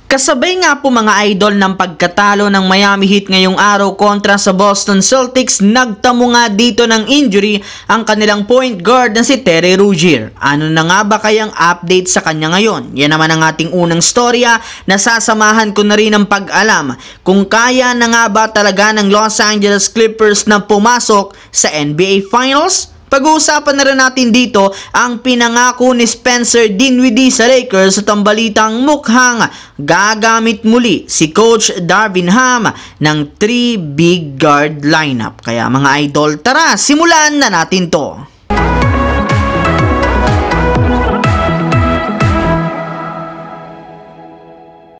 Kasabay nga po mga idol ng pagkatalo ng Miami Heat ngayong araw kontra sa Boston Celtics, nagtamo nga dito ng injury ang kanilang point guard na si Terry Rozier. Ano na nga ba kayang update sa kanya ngayon? Yan naman ang ating unang storya na sasamahan ko na rin ng pag-alam kung kaya na nga ba talaga ng Los Angeles Clippers na pumasok sa NBA Finals. Pag-uusapan na rin natin dito ang pinangako ni Spencer Dinwiddie sa Lakers at ang balitang mukhang gagamit muli si Coach Darvin Ham ng 3 big guard lineup. Kaya mga idol, tara, simulan na natin to.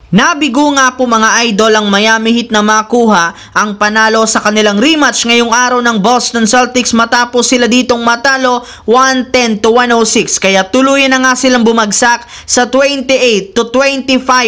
Nabigo nga po mga idol ang Miami Heat na makuha ang panalo sa kanilang rematch ngayong araw ng Boston Celtics matapos sila ditong matalo 110-106. Kaya tuluyan na nga silang bumagsak sa 28-25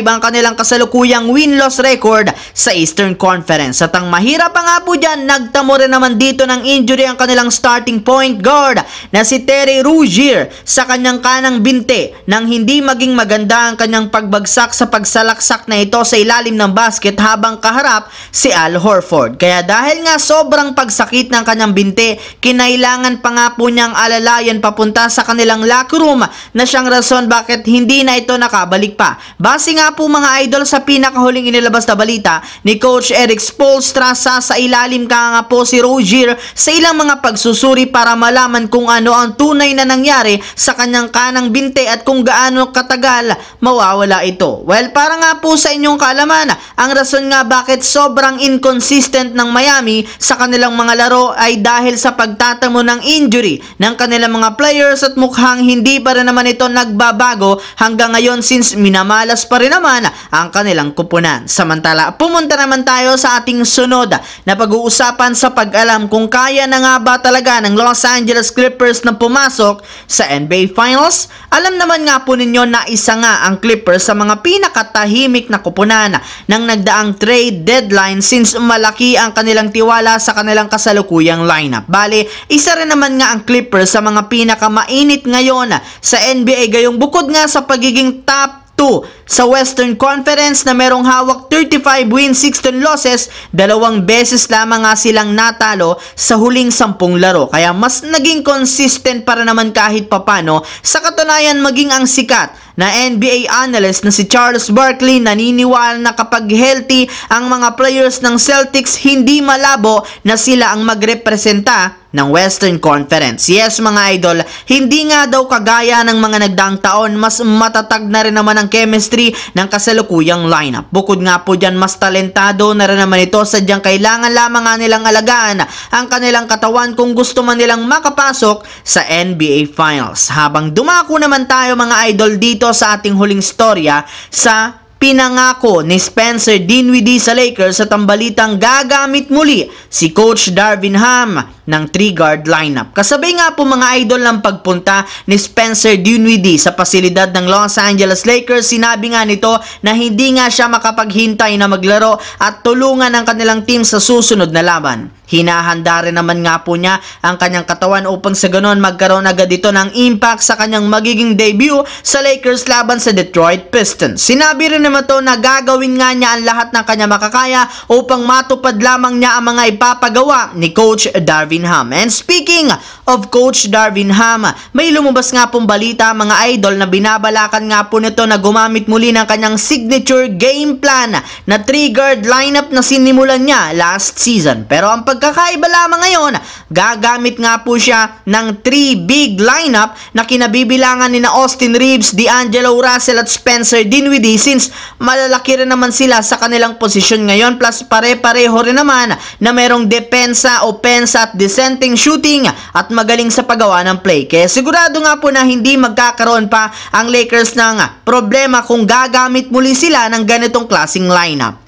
ang kanilang kasalukuyang win-loss record sa Eastern Conference. At ang mahirap pa nga po dyan, nagtamo rin naman dito ng injury ang kanilang starting point guard na si Terry Rozier sa kanyang kanang binte nang hindi maging maganda ang kanyang pagbagsak sa pagsalaksak na ito sa ilalim ng basket habang kaharap si Al Horford. Kaya dahil nga sobrang pagsakit ng kanyang binte, kinailangan pa nga po niyang alalayan papunta sa kanilang locker room na siyang rason bakit hindi na ito nakabalik pa. Base nga po mga idol sa pinakahuling inilabas na balita ni Coach Erik Spoelstra, sa ilalim ka nga po si Rozier sa ilang mga pagsusuri para malaman kung ano ang tunay na nangyari sa kanyang kanang binte at kung gaano katagal mawawala ito. Well, para nga po sa inyong kaalaman, ang rason nga bakit sobrang inconsistent ng Miami sa kanilang mga laro ay dahil sa pagtatamo ng injury ng kanilang mga players at mukhang hindi pa rin naman ito nagbabago hanggang ngayon since minamalas pa rin naman ang kanilang kupunan. Samantala, pumunta naman tayo sa ating sunod na pag-uusapan sa pag-alam kung kaya na nga ba talaga ng Los Angeles Clippers na pumasok sa NBA Finals. Alam naman nga po ninyo na isa nga ang Clippers sa mga pinakatahimik na kupunan ng nagdaang trade deadline since malaki ang kanilang tiwala sa kanilang kasalukuyang lineup. Bale, isa rin naman nga ang Clippers sa mga pinakamainit ngayon sa NBA, gayong bukod nga sa pagiging top 2 sa Western Conference na merong hawak 35 wins, 16 losses, 2 beses lamang nga silang natalo sa huling 10 laro. Kaya mas naging consistent para naman kahit papano. Sa katunayan, maging ang sikat na NBA analyst na si Charles Barkley naniniwala na kapag healthy ang mga players ng Celtics, hindi malabo na sila ang magrepresenta ng Western Conference. Yes mga idol, hindi nga daw kagaya ng mga nagdaang taon, mas matatag na rin naman ang chemistry ng kasalukuyang lineup. Bukod nga po dyan, mas talentado na rin naman ito, sadyang kailangan lamang nga nilang alagaan ang kanilang katawan kung gusto man nilang makapasok sa NBA Finals. Habang dumako naman tayo mga idol dito sa ating huling storya sa pinangako ni Spencer Dinwiddie sa Lakers at ang balitang gagamit muli si Coach Darvin Ham ng 3-guard lineup. Kasabay nga po mga idol ng pagpunta ni Spencer Dinwiddie sa pasilidad ng Los Angeles Lakers, sinabi nga nito na hindi nga siya makapaghintay na maglaro at tulungan ang kanilang team sa susunod na laban. Hinahanda rin naman nga po niya ang kanyang katawan upang sa ganon magkaroon agad ito ng impact sa kanyang magiging debut sa Lakers laban sa Detroit Pistons. Sinabi rin naman to na gagawin nga niya ang lahat ng kanya makakaya upang matupad lamang niya ang mga ipapagawa ni Coach Darvin Ham. And speaking of Coach Darvin Ham, may lumabas nga pong balita mga idol na binabalakan nga po nito na gumamit muli ng kanyang signature game plan na 3-guard lineup na sinimulan niya last season. Pero ang pagkakaiba lamang ngayon, gagamit nga po siya ng 3 big lineup na kinabibilangan ni na Austin Reeves, D'Angelo Russell at Spencer Dinwiddie since malalaki rin naman sila sa kanilang posisyon ngayon, plus pare-pareho rin naman na merong depensa, opensa at dissenting shooting at magaling sa paggawa ng play. Kaya sigurado nga po na hindi magkakaroon pa ang Lakers ng problema kung gagamit muli sila ng ganitong klaseng lineup.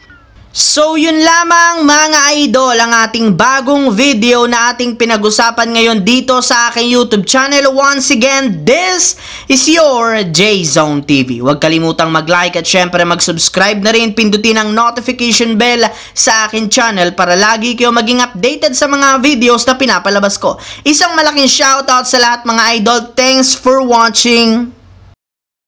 So yun lamang mga idol ang ating bagong video na ating pinag-usapan ngayon dito sa aking YouTube channel. Once again, this is your J-Zone TV. Huwag kalimutang mag-like at syempre mag-subscribe na rin. Pindutin ang notification bell sa aking channel para lagi kayo maging updated sa mga videos na pinapalabas ko. Isang malaking shoutout sa lahat mga idol. Thanks for watching.